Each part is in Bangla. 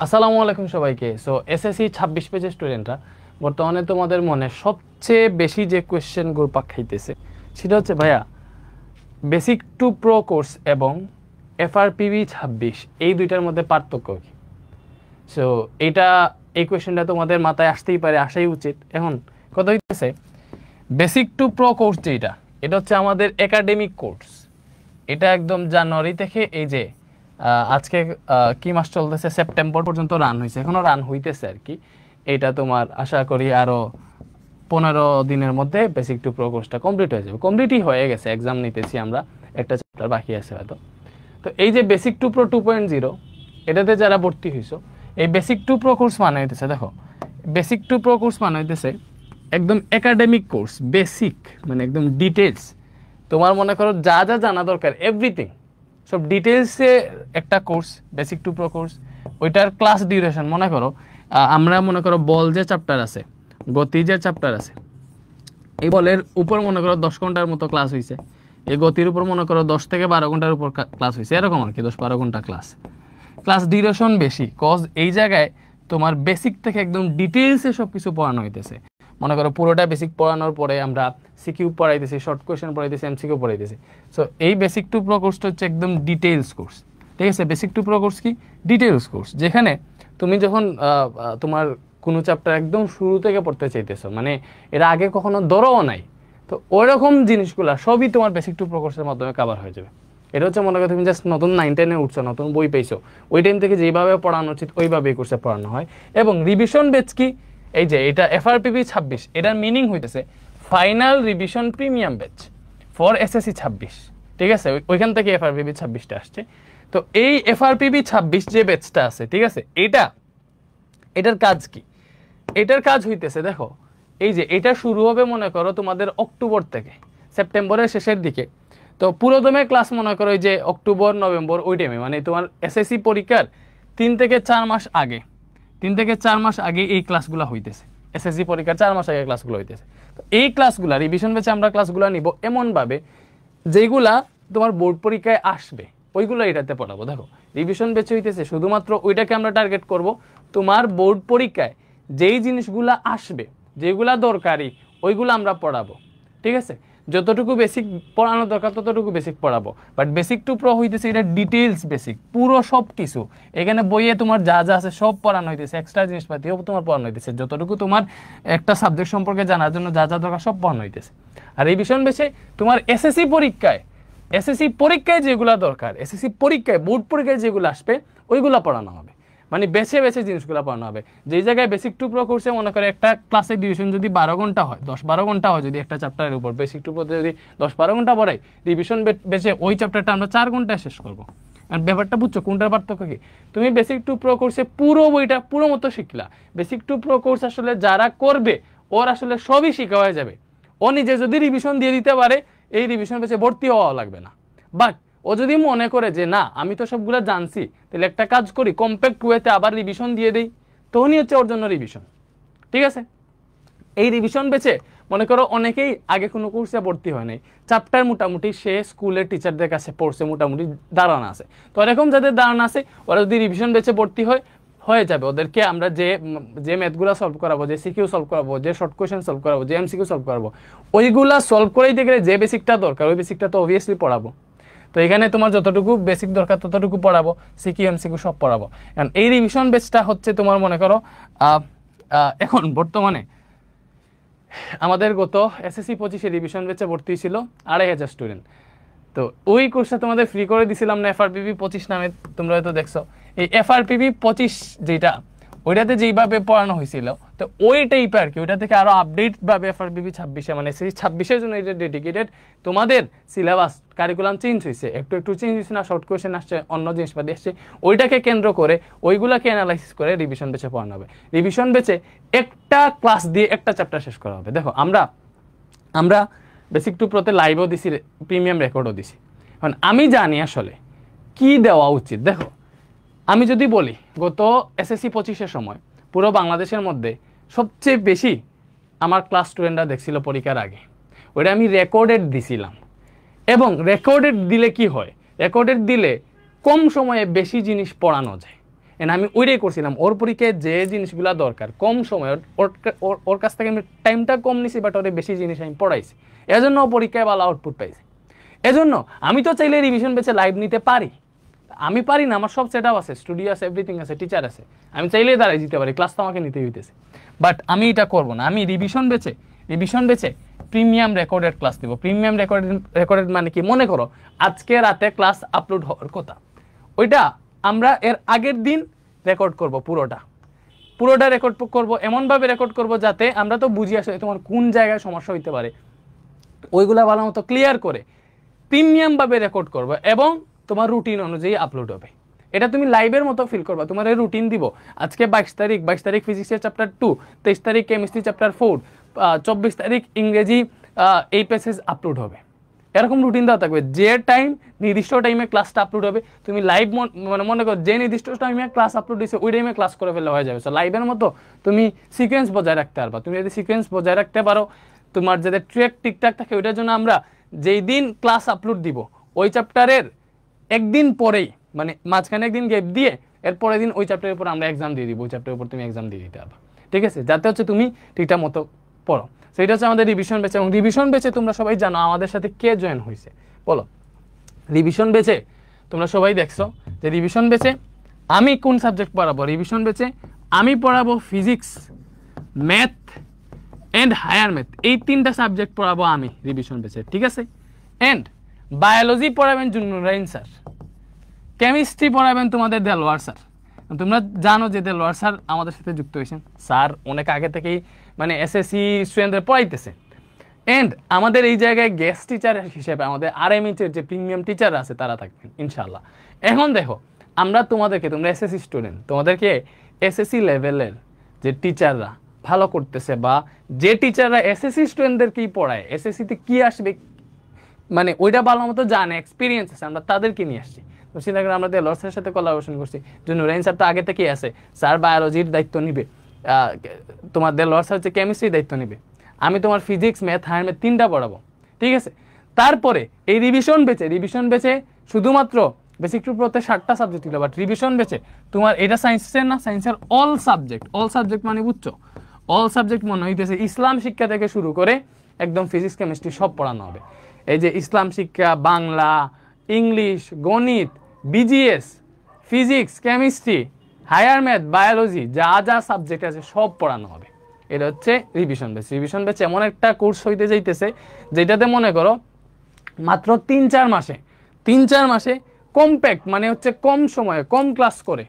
আসসালামু আলাইকুম সবাইকে। সো এসএসসি 26 পেজের স্টুডেন্টরা বর্তমানে তোমাদের মনে সবচেয়ে বেশি যে কোয়েশ্চেন ঘুরপাক খাইতেছে সেটা হচ্ছে ভাইয়া বেসিক টু প্রো কোর্স এবং এফআরপিবি 26 এই দুইটার মধ্যে পার্থক্য কি। সো এই কোয়েশ্চেনটা তোমাদের মাথায় আসতেই পারে, আসাই উচিত। এখন কথা হইতেছে বেসিক টু প্রো কোর্স যেটা, এটা হচ্ছে আমাদের একাডেমিক কোর্স। এটা একদম জানুয়ারি থেকে এই যে আজকে কি মাস চলতেছে, সেপ্টেম্বর পর্যন্ত রান হয়েছে, এখনো রান হইতেছে আর কি। এটা তোমার আশা করি আরো 15 দিনের মধ্যে বেসিক টু প্রো কোর্সটা কমপ্লিট হয়ে যাবে। কমপ্লিটই হয়ে গেছে, এক্সাম নিতেছি আমরা, একটা চ্যাপ্টার বাকি আছে হয়তো। তো এই যে বেসিক টু প্রো 2.0 এটাতে যারা ভর্তি হইছো, এই বেসিক টু প্রো কোর্স মানে হইতেছে, দেখো বেসিক টু প্রো কোর্স মানে হইতেছে একদম একাডেমিক কোর্স, বেসিক মানে একদম ডিটেলস। তোমার মনে করো যা যা জানা দরকার এভরিথিং সব ডিটেলসে একটা course basic to pro course. ওইটার ক্লাস ডিউরেশন মনে করো আমরা মনে করো বল যে চ্যাপ্টার আছে, গতি যে চ্যাপ্টার আছে, এই বলের উপর মনে করো 10 ঘন্টার মতো ক্লাস হয়েছে, এই গতির উপর মনে করো 10 থেকে 12 ঘন্টার উপর ক্লাস হয়েছে, এরকম আর কি 10-12 ঘন্টা ক্লাস ডিউরেশন বেশি। কজ এই জায়গায় তোমার বেসিক থেকে একদম ডিটেলসে সব কিছু পড়ানো হইতেছে। মনে করো পুরোটা বেসিক পড়ানোর পরে আমরা সিকিউ পড়াইতেছি, শর্ট কোয়েশ্চেন পড়াইতেছি, এমসিকিউ পড়াইতেছি। সো এই বেসিক টু প্রো কোর্সটা হচ্ছে একদম ডিটেলস কোর্স, ঠিক আছে। বেসিক টু প্রো কোর্স কি ডিটেলস কোর্স, যেখানে তুমি যখন তোমার কোনো চ্যাপ্টার একদম শুরু থেকে পড়তে চাইতেছো, মানে এর আগে কখনো ধরোও নাই, তো ওইরকম জিনিসগুলো সবই তোমার বেসিক টু প্রো কোর্সের মাধ্যমে কভার হয়ে যাবে। এটা হচ্ছে মনে করো তুমি জাস্ট নতুন 9-10-এ উঠছো, নতুন বই পেয়েছো, ওই টাইম থেকে যেভাবে পড়ানো উচিত ওইভাবেই কোর্সে পড়ানো হয়। এবং রিভিশন বেচ কি, এই যে এটা এফআরপিবি 26, এটার মিনিং হইতেছে final revision premium batch for SSC 26, ঠিক আছে। ওইখান থেকে এফআরপিবি 26টা আসছে। তো এই এফআরপিবি 26 যে ব্যাচটা আছে, ঠিক আছে, এটার কাজ কি? এটার কাজ হইতেছে দেখো, এই যে এটা শুরু হবে মনে করো তোমাদের অক্টোবর থেকে, সেপ্টেম্বরের শেষের দিকে। তো পুরোদমে ক্লাস মনে করো এই যে অক্টোবর নভেম্বর ওই টাইমে, মানে তোমার এসএসসি পরীক্ষার 3 থেকে 4 মাস আগে, 3 থেকে 4 মাস আগে এই ক্লাসগুলো হইতেছে। এসএসসি পরীক্ষার 4 মাস আগে ক্লাসগুলো হইতেছে। তো এই ক্লাসগুলা রিভিশন বেচে আমরা ক্লাসগুলো নিব এমনভাবে যেগুলা তোমার বোর্ড পরীক্ষায় আসবে, ওইগুলো এটাতে পড়াবো। দেখো রিভিশন বেচে হইতেছে শুধুমাত্র ওইটাকে আমরা টার্গেট করব, তোমার বোর্ড পরীক্ষায় যেই জিনিসগুলা আসবে, যেগুলা দরকারি ওইগুলো আমরা পড়াবো, ঠিক আছে। যতটুকু বেসিক পড়ানো দরকার ততটুকু বেসিক পড়াবো, বাট বেসিক টু প্রো হইতেছে এটা ডিটেলস বেসিক, পুরো সব কিছু। এখানে বইয়ে তোমার যা যা আছে সব পড়ানো হইতেছে, এক্সট্রা জিনিসপাতিও তোমার পড়ানো হইতেছে, যতটুকু তোমার একটা সাবজেক্ট সম্পর্কে জানার জন্য যা যা দরকার সব পড়ানো হইতেছে। আর এই বিষয় বেশি তোমার এসএসসি পরীক্ষায় যেগুলো দরকার, এসএসসি পরীক্ষায় বোর্ড পরীক্ষায় যেগুলো আসবে ওইগুলো পড়ানো হবে, মানে বেছে বেছে জিনিসগুলো পড়ানো হবে। যেই জায়গায় বেসিক টু প্রো কোর্সে মনে করে একটা ক্লাসের ডিউরেশন যদি 12 ঘন্টা হয়, 10-12 ঘন্টা হয় যদি একটা চ্যাপ্টারের উপর, বেসিক টু প্রোতে যদি 10-12 ঘন্টা পড়াই, রিভিশন বেছে ওই চ্যাপ্টারটা আমরা 4 ঘন্টায় শেষ করবো। আর ব্যাপারটা বুঝছো কোনটার পার্থক্য কি? তুমি বেসিক টু প্রো কোর্সে পুরো বইটা পুরো মতো শিখলা, বেসিক টু প্রো কোর্স আসলে যারা করবে ওর আসলে সবই শিখা হয়ে যাবে। ও নিজে যদি রিভিশন দিয়ে দিতে পারে, এই রিভিশন বেছে ভর্তি হওয়া লাগবে না। বাট ও যদি মনে করে যে না আমি তো সবগুলো জানছি, তাহলে একটা কাজ করি কম্প্যাক্ট ওয়েতে আবার রিভিশন দিয়ে দেই, তখনই হচ্ছে ওর জন্য রিভিশন, ঠিক আছে। এই রিভিশন বেছে মনে করো অনেকেই আগে কোনো কোর্সে ভর্তি হয় নাই, চ্যাপ্টার মোটামুটি সে স্কুলের টিচারদের কাছে পড়ছে, মোটামুটি ধারণা আছে। তো এরকম যাদের ধারণা আছে ওরা যদি রিভিশন বেছে ভর্তি হয়ে যাবে, ওদেরকে আমরা যে ম্যাথগুলো সলভ করাবো, যে সিকিউ সলভ করাবো, যে শর্ট কোয়েশ্চেন সলভ করাবো, যে এমসিকিউ সলভ করাবো, ওইগুলা সলভ করেই দেখলে যে বেসিকটা দরকার ওই বেসিকটা তো অবভিয়াসলি পড়াবো। তো এখানে তোমার যতটুকু বেসিক দরকার ততটুকু পড়াবো, সিকিউ এমসিকিউ সব পড়াবো। কারণ এই রিভিশন বেসটা হচ্ছে তোমার মনে করো এখন বর্তমানে আমাদের গত এসএসসি 25-এ রিভিশন বেচে ভর্তি ছিল 2500 স্টুডেন্ট। তো ওই কোর্সটা তোমাদের ফ্রি করে দিছিলাম না, এফআরপিবি 25 নামে, তোমরা হয়তো দেখছো। এই এফআরপিবি 25 যেটা, ওইটাতে যেইভাবে পড়ানো হয়েছিল, তো ওই টাইপ আর কি, ওইটা থেকে আরো আপডেট ভাবে এফআরপিবি 26-এ, মানে সেই 26-এর জন্য এটা ডেডিকেটেড তোমাদের সিলেবাস কারিকুলাম চেঞ্জ হয়েছে, একটু চেঞ্জ হয়েছে না, শর্ট কোয়েশ্চেন আসছে, অন্য জিনিসপাতি আসছে, ওইটাকে কেন্দ্র করে ওইগুলাকে অ্যানালাইসিস করে রিভিশন বেচে পড়ানো হবে। রিভিশন বেচে একটা ক্লাস দিয়ে একটা চ্যাপ্টার শেষ করা হবে। দেখো আমরা বেসিক টু প্রোতে লাইভও দিছি, প্রিমিয়াম রেকর্ডও দিছি। এখন আমি জানি আসলে কি দেওয়া উচিত। দেখো আমি যদি বলি গত এসএসসি 25-এর সময় পুরো বাংলাদেশের মধ্যে সবচেয়ে বেশি আমার ক্লাস স্টুডেন্টরা দেখছিল পরীক্ষার আগে, ওইটা আমি রেকর্ডেড দিছিলাম। এবং রেকর্ডেড দিলে কি হয়, রেকর্ডেড দিলে কম সময়ে বেশি জিনিস পড়ানো যায়। আমি ওইটাই করছিলাম। ওর পরীক্ষায় যে জিনিসগুলো দরকার কম সময়, ওর কাছ থেকে আমি টাইমটা কম নিছি, বাট ওর বেশি জিনিস আমি পড়াইছি, এজন্য ও পরীক্ষায় ভালো আউটপুট পাইছি। এজন্য আমি তো চাইলে রিভিশন বেচে লাইভ নিতে পারি, আমি পারি না, আমার সব সেট আপ আছে, স্টুডিও আছে, এভরিথিং আছে, টিচার আছে, আমি চাইলেই দাঁড়াই দিতে পারি, ক্লাস তো আমাকে নিতে হইতেছে। বাট আমি এটা করবো না, আমি রিভিশন বেচে প্রিমিয়াম রেকর্ডেড ক্লাস দিব। প্রিমিয়াম রেকর্ডেড মানে কি, মনে করো আজকে রাতে ক্লাস আপলোড হওয়ার কথা, ওইটা আমরা এর আগের দিন রেকর্ড করব, পুরোটা রেকর্ড করব, এমনভাবে রেকর্ড করব যাতে আমরা তো বুঝি আসলে তোমার কোন জায়গায় সমস্যা হইতে পারে, ওইগুলা ভালো মতো ক্লিয়ার করে প্রিমিয়াম ভাবে রেকর্ড করবো এবং তোমার রুটিন অনুযায়ী আপলোড হবে। এটা তুমি লাইভের মতো ফিল করবা। তোমার এই রুটিন দিব, আজকে 22 তারিখ ফিজিক্সের চ্যাপ্টার 2, 23 তারিখ কেমিস্ট্রি চ্যাপ্টার 4, 24 তারিখ ইংরেজি এই প্যাসেজ আপলোড হবে, এরকম রুটিন দেওয়া থাকবে। যে টাইম নির্দিষ্ট টাইমে ক্লাসটা আপলোড হবে, তুমি লাইভ মানে মনে করো যে নির্দিষ্ট টাইমে ক্লাস আপলোড দিচ্ছে ওই টাইমে ক্লাস করে ফেলে হয়ে যাবে। সো লাইভের মতো তুমি সিকোয়েন্স বজায় রাখতে পারবা। তুমি যদি সিকোয়েন্স বজায় রাখতে পারো, তোমার যাতে ট্র্যাক ঠিকঠাক থাকে, ওইটার জন্য আমরা যেই দিন ক্লাস আপলোড দিব ওই চ্যাপ্টারের একদিন পরেই, মানে মাঝখানে একদিন গ্যাপ দিয়ে এর পরের দিন ওই চ্যাপ্টারের উপর আমরা এক্সাম দিয়ে দিব, ওই চ্যাপ্টারের উপর তুমি এক্সাম দিয়ে দিতে পারবা, ঠিক আছে, যাতে হচ্ছে তুমি ঠিকঠাক মতো পড়ো। সেটা হচ্ছে আমাদের রিভিশন বেচে। এবং রিভিশন বেচে তোমরা সবাই জানো আমাদের সাথে কে জয়েন হয়েছে, বলো। রিভিশন বেচে তোমরা সবাই দেখছো যে রিভিশন বেচে আমি কোন সাবজেক্ট পড়াবো। রিভিশন বেচে আমি পড়াবো physics, math and higher math, এই 3টা সাবজেক্ট পড়াবো আমি রিভিশন বেচে, ঠিক আছে। এন্ড বায়োলজি পড়াবেন জুন্নুরাইন স্যার, কেমিস্ট্রি পড়াবেন তোমাদের দেলোয়ার স্যার। তোমরা জানো যে দেলোয়ার স্যার আমাদের সাথে যুক্ত হয়েছেন, স্যার অনেক আগে থেকেই মানে এসএসসি স্টুডেন্টদের পড়াইতেছে। এন্ড আমাদের এই জায়গায় গেস্ট টিচার হিসেবে আমাদের আরএমএইচ এর যে প্রিমিয়াম টিচার আছে তারা থাকবেন ইনশাআল্লাহ। এখন দেখো আমরা তোমাদেরকে, তোমরা এসএসসি স্টুডেন্ট, তোমাদেরকে এসএসসি লেভেলের যে টিচাররা ভালো করতেছে বা যে টিচাররা এসএসসি স্টুডেন্টদেরকেই পড়ায়, এসএসসিতে কি আসবে মানে ওইটা ভালো মতো জানে, এক্সপিরিয়েন্স আছে, আমরা তাদেরকে নিয়ে আসছি। তো চিন্তা করে আমরা দেলোয়ার স্যারের সাথে কোলাবোরেশন করছি। জুন্নুরাইন স্যার তো আগে থেকেই আছে, স্যার বায়োলজির দায়িত্ব নিবে, তোমার দেলোয়ার স্যার হচ্ছে কেমিস্ট্রির দায়িত্ব নিবে, আমি তোমার ফিজিক্স, ম্যাথ, হায়ার ম্যাথ 3টা পড়াবো, ঠিক আছে। তারপরে এই রিভিশন বেচে শুধুমাত্র বেসিক টু প্রোতে 7টা সাবজেক্ট ছিল, বাট রিভিশন বেচে তোমার এটা সায়েন্সের না, সায়েন্সের অল সাবজেক্ট মানে বুঝছো, অল সাবজেক্ট মনে হইতেছে ইসলাম শিক্ষা থেকে শুরু করে একদম ফিজিক্স কেমিস্ট্রি সব পড়ানো হবে। এই যে ইসলাম শিক্ষা, বাংলা, ইংলিশ, গণিত, BGS, physics, chemistry, higher math, biology, যা সাবজেক্ট আছে সব পড়ানো হবে। এটা হচ্ছে রিভিশন বেচ এমন একটা কোর্স হইতে যাইতেছে যেটাতে মনে করো মাত্র 3-4 মাসে কম্প্যাক্ট মানে হচ্ছে কম সময়ে কম ক্লাস করে,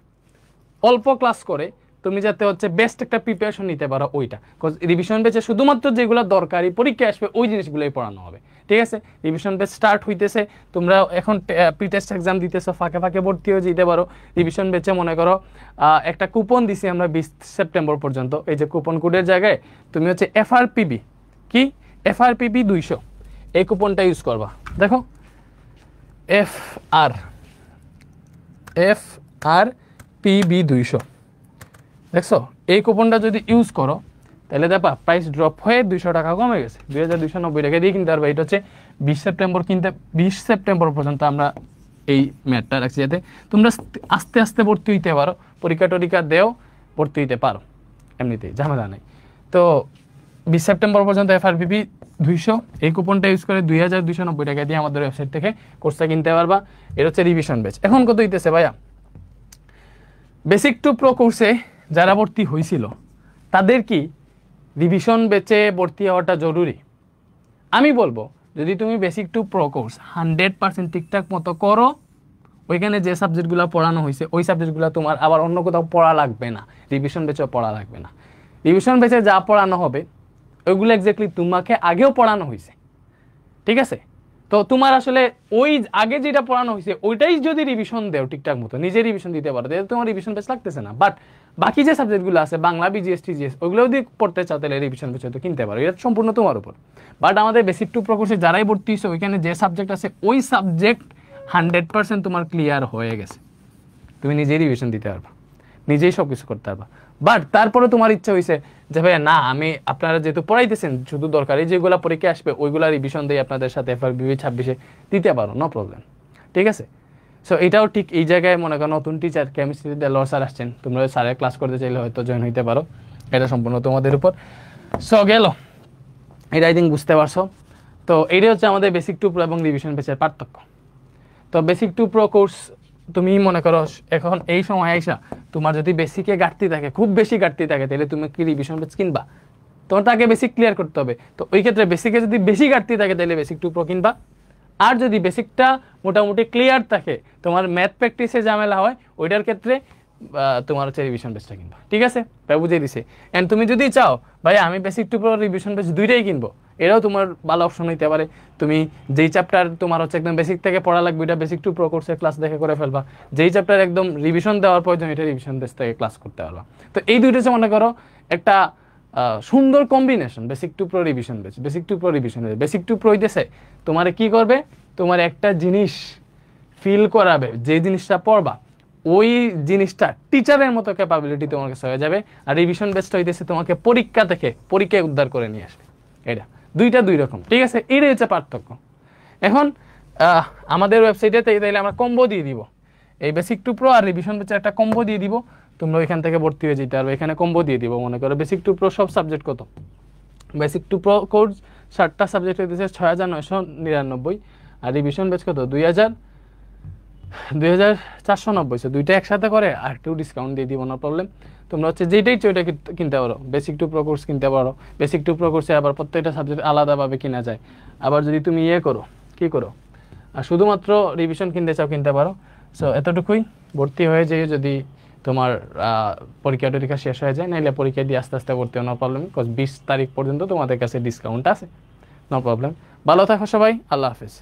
অল্প ক্লাস করে তুমি যাতে হচ্ছে বেস্ট একটা প্রিপারেশন নিতে পারো ওইটা। রিভিশন বেচে শুধুমাত্র যেগুলো দরকারি পরীক্ষা আসবে ওই জিনিসগুলোই পড়ানো হবে, ঠিক আছে। রিভিশন বেচ স্টার্ট হইতেছে, তোমরা এখন প্রি টেস্ট এক্সাম দিতেছো, ফাঁকে ভর্তি হয়ে যেতে পারো। রিভিশন বেচে মনে করো একটা কুপন দিছি আমরা 20 সেপ্টেম্বর পর্যন্ত। এই যে কুপন কোডের জায়গায় তুমি হচ্ছে FRPB 200 এই কুপনটা ইউজ করবা। দেখো FRPB 200 দেখছো, এই কুপনটা যদি ইউজ করো তাহলে দেখবা প্রাইস ড্রপ হয়ে 200 টাকা কমে গেছে, 2290 টাকা দিয়ে কিনতে পারবে। এটা হচ্ছে 20 সেপ্টেম্বর পর্যন্ত আমরা এই ম্যাটটা রাখছি যাতে তোমরা আস্তে আস্তে ভর্তি হইতে পারো, পরীক্ষা টরীক্ষা দেও ভর্তি হইতে পারো, এমনিতেই ঝামেলা নেই। তো 20 সেপ্টেম্বর পর্যন্ত FRPB 200 এই কুপনটা ইউজ করে 2290 টাকা দিয়ে আমাদের ওয়েবসাইট থেকে কোর্সটা কিনতে পারবা। এটা হচ্ছে রিভিশন বেচ। এখন কত হইতেছে ভাইয়া? বেসিক টু প্রো কোর্সে যারা ভর্তি হয়েছিল তাদের কি রিভিশন বেচে ভর্তি হওয়াটা জরুরি? আমি বলবো যদি তুমি বেসিক টু প্রো কোর্স 100% ঠিকঠাক মতো করো, ওইখানে যে সাবজেক্টগুলো পড়ানো হয়েছে ওই সাবজেক্টগুলো তোমার আবার অন্য কোথাও পড়া লাগবে না, রিভিশন বেচেও পড়া লাগবে না। রিভিশন বেচে যা পড়ানো হবে ওইগুলো এক্স্যাক্টলি তোমাকে আগেও পড়ানো হয়েছে, ঠিক আছে। তো তোমার আসলে ওই আগে যেটা পড়ানো হয়েছে ওইটাই যদি রিভিশন দেও ঠিকঠাক মতো, নিজে রিভিশন দিতে পারো, তাহলে তোমার রিভিশন বেচ লাগতেছে না। বাট বাকি যে সাবজেক্টগুলো আছে বাংলা, বিজিএস, টিজিএস, ওইগুলো যদি পড়তে চাও তাহলে রিভিশন বেচ হয়তো কিনতে পারো, এটা সম্পূর্ণ তোমার উপর। বাট আমাদের বেসিক টু প্রো কোর্সে যারাই ভর্তি হয়েছে ওইখানে যে সাবজেক্ট আছে ওই সাবজেক্ট 100% তোমার ক্লিয়ার হয়ে গেছে, তুমি নিজেই রিভিশন দিতে পারবা, নিজেই সব কিছু করতে পারবা। বাট তারপরে তোমার ইচ্ছা হয়েছে যে ভাইয়া না, আমি আপনারা যেহেতু পড়াইতেছেন শুধু দরকারি যেগুলো পরীক্ষা আসবে ওইগুলা রিভিশন দিয়ে আপনাদের সাথে FRPB 26 দিতে পারো, নো প্রবলেম, ঠিক আছে। সো এটাও ঠিক এই জায়গায় মনে করো নতুন টিচার কেমিস্ট্রিতে লর স্যার আসছেন, তোমরা স্যারের ক্লাস করতে চাইলে হয়তো জয়েন হইতে পারো, এটা সম্পূর্ণ তোমাদের উপর। সো গেল, এটা আই থিঙ্ক বুঝতে পারছো। তো এইটাই হচ্ছে আমাদের বেসিক টু প্রো এবং রিভিশন বেসের পার্থক্য। তো বেসিক টু প্রো কোর্স তুমি মনে করো এখন এই সময় আইসা তোমার যদি বেসিকে ঘাটতি থাকে, খুব বেশি ঘাটতি থাকে, তাহলে তুমি কি রিভিশন বেস কিনবা? তোমার তাকে বেসিক ক্লিয়ার করতে হবে। তো ওই ক্ষেত্রে বেসিকে যদি বেশি ঘাটতি থাকে তাহলে বেসিক টু প্রো কিনবা। আর যদি বেসিকটা মোটামুটি ক্লিয়ার থাকে, তোমার ম্যাথ প্র্যাকটিসে ঝামেলা হয়, ওইটার ক্ষেত্রে তোমার হচ্ছে রিভিশন বেসটা কিনবা। ঠিক আছে, তাই বুঝিয়ে দিছে। অ্যান্ড তুমি যদি চাও ভাই আমি basic to pro revision base দুইটাই কিনবো, এটাও তোমার ভালো অপশন হইতে পারে। তুমি যেই চ্যাপ্টার তোমার হচ্ছে একদম বেসিক থেকে পড়া লাগবে, এটা বেসিক টু প্রো কোর্সের ক্লাস দেখে করে ফেলবা। যেই চ্যাপ্টার একদম রিভিশন দেওয়ার প্রয়োজন, এটা রিভিশন বেস থেকে ক্লাস করতে পারবা। তো এই দুইটা হচ্ছে মনে করো একটা সুন্দর combination, basic to pro revision base. Basic to pro revision base, basic to pro হইতেছে তোমার কি করবে, তোমার একটা জিনিস ফিল করাবে, যে জিনিসটা পড়বা ওই জিনিসটা টিচারের মতো ক্যাপাবিলিটি তোমার কাছে হয়ে যাবে। আর রিভিশন বেসটা হইতেছে তোমাকে পরীক্ষা থেকে পরীক্ষায় উদ্ধার করে নিয়ে আসবে। এটা দুইটা দুই রকম, ঠিক আছে, এটাই হচ্ছে পার্থক্য। এখন আমাদের ওয়েবসাইটে তাইলে আমরা কম্বো দিয়ে দিব, এই বেসিক টু প্রো আর রিভিশন বেসের একটা কম্বো দিয়ে দিব, তোমরা ওইখান থেকে ভর্তি হয়ে যেতে পারবে। এখানে কম্বো দিয়ে দিব, মনে করো বেসিক টু প্রো সব সাবজেক্ট কত, বেসিক টু প্রো কোর্স 7টা সাবজেক্ট হইতেছে 6,999, আর রিভিশন বেস কত 2,490। সো দুইটা একসাথে করে আর একটু ডিসকাউন্ট দিয়ে দিব, না প্রবলেম। তোমরা হচ্ছে যেটাই ওইটা কিনতে পারো, বেসিক টু প্রো কোর্স কিনতে পারো। বেসিক টু প্রো কোর্সে আবার প্রত্যেকটা সাবজেক্ট আলাদাভাবে কিনা যায়। আবার যদি তুমি করো কি করো, আর শুধুমাত্র রিভিশন কিনতে চাও কিনতে পারো। সো এতটুকুই, ভর্তি হয়ে যেয়ে যদি তোমার পরীক্ষা টরীক্ষা শেষ হয়ে যায়, নাইলে পরীক্ষা দিয়ে আস্তে আস্তে ভর্তি হও, নো প্রবলেম। বিকজ 20 তারিখ পর্যন্ত তোমাদের কাছে ডিসকাউন্ট আছে, নো প্রবলেম। ভালো থাকো সবাই, আল্লাহ হাফেজ।